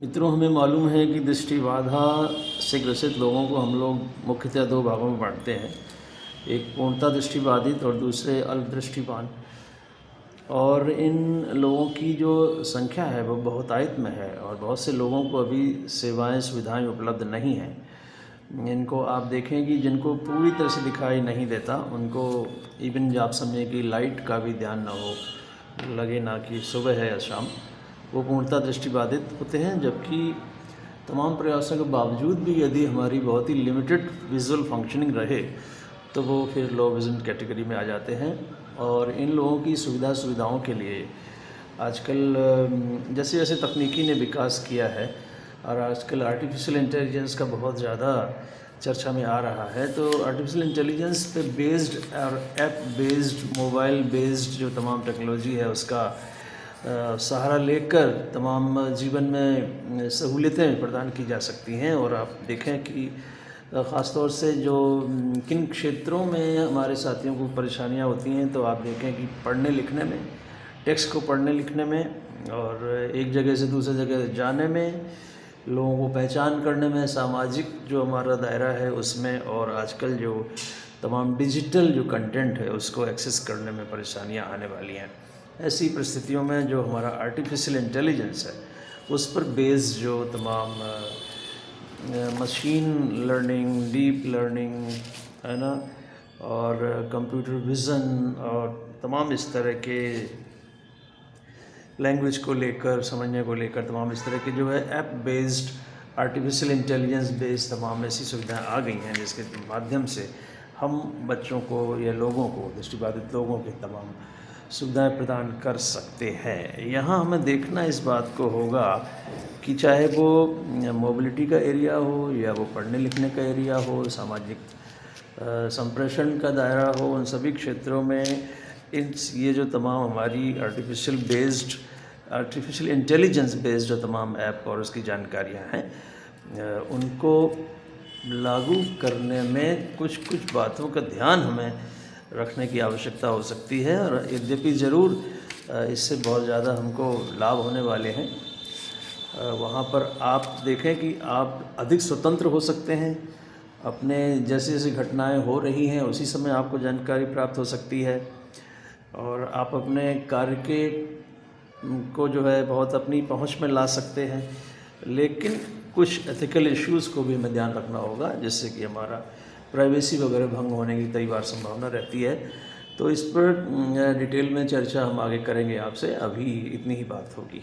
मित्रों, हमें मालूम है कि दृष्टि बाधा से ग्रसित लोगों को हम लोग मुख्यतः दो भागों में बांटते हैं। एक पूर्णतः दृष्टिबाधित और दूसरे अल्पदृष्टिवान। और इन लोगों की जो संख्या है वो बहुतायत में है और बहुत से लोगों को अभी सेवाएं सुविधाएं उपलब्ध नहीं हैं। इनको आप देखें कि जिनको पूरी तरह से दिखाई नहीं देता, उनको इवन आप समझें कि लाइट का भी ध्यान ना हो, लगे ना कि सुबह है या शाम, वो पूर्णतः दृष्टिबाधित होते हैं। जबकि तमाम प्रयासों के बावजूद भी यदि हमारी बहुत ही लिमिटेड विजुअल फंक्शनिंग रहे तो वो फिर लो विज़न कैटेगरी में आ जाते हैं। और इन लोगों की सुविधाओं के लिए आजकल जैसे जैसे तकनीकी ने विकास किया है और आजकल आर्टिफिशियल इंटेलिजेंस का बहुत ज़्यादा चर्चा में आ रहा है, तो आर्टिफिशियल इंटेलिजेंस पे बेस्ड और ऐप बेस्ड, मोबाइल बेस्ड जो तमाम टेक्नोलॉजी है उसका सहारा लेकर तमाम जीवन में सहूलियतें प्रदान की जा सकती हैं। और आप देखें कि ख़ास तौर से जो किन क्षेत्रों में हमारे साथियों को परेशानियां होती हैं, तो आप देखें कि पढ़ने लिखने में, टेक्स्ट को पढ़ने लिखने में और एक जगह से दूसरी जगह जाने में, लोगों को पहचान करने में, सामाजिक जो हमारा दायरा है उसमें, और आजकल जो तमाम डिजिटल जो कंटेंट है उसको एक्सेस करने में परेशानियां आने वाली हैं। ऐसी परिस्थितियों में जो हमारा आर्टिफिशियल इंटेलिजेंस है उस पर बेस्ड जो तमाम मशीन लर्निंग, डीप लर्निंग है ना, और कंप्यूटर विज़न और तमाम इस तरह के लैंग्वेज को लेकर, समझने को लेकर तमाम इस तरह के जो है app based, artificial intelligence based तमाम ऐसी सुविधाएं आ गई हैं जिसके माध्यम से हम बच्चों को या लोगों को, दृष्टिबाधित लोगों के तमाम सुविधाएं प्रदान कर सकते हैं। यहाँ हमें देखना इस बात को होगा कि चाहे वो मोबिलिटी का एरिया हो या वो पढ़ने लिखने का एरिया हो, सामाजिक संप्रेषण का दायरा हो, उन सभी क्षेत्रों में ये जो तमाम हमारी आर्टिफिशियल इंटेलिजेंस बेस्ड जो तमाम ऐप और उसकी जानकारियाँ हैं, उनको लागू करने में कुछ कुछ बातों का ध्यान हमें रखने की आवश्यकता हो सकती है। और यद्यपि ज़रूर इससे बहुत ज़्यादा हमको लाभ होने वाले हैं, वहाँ पर आप देखें कि आप अधिक स्वतंत्र हो सकते हैं। अपने जैसे जैसे घटनाएं हो रही हैं उसी समय आपको जानकारी प्राप्त हो सकती है और आप अपने कार्य के को जो है बहुत अपनी पहुंच में ला सकते हैं। लेकिन कुछ एथिकल इश्यूज़ को भी हमें ध्यान रखना होगा, जिससे कि हमारा प्राइवेसी वगैरह भंग होने की कई बार संभावना रहती है। तो इस पर डिटेल में चर्चा हम आगे करेंगे आपसे, अभी इतनी ही बात होगी।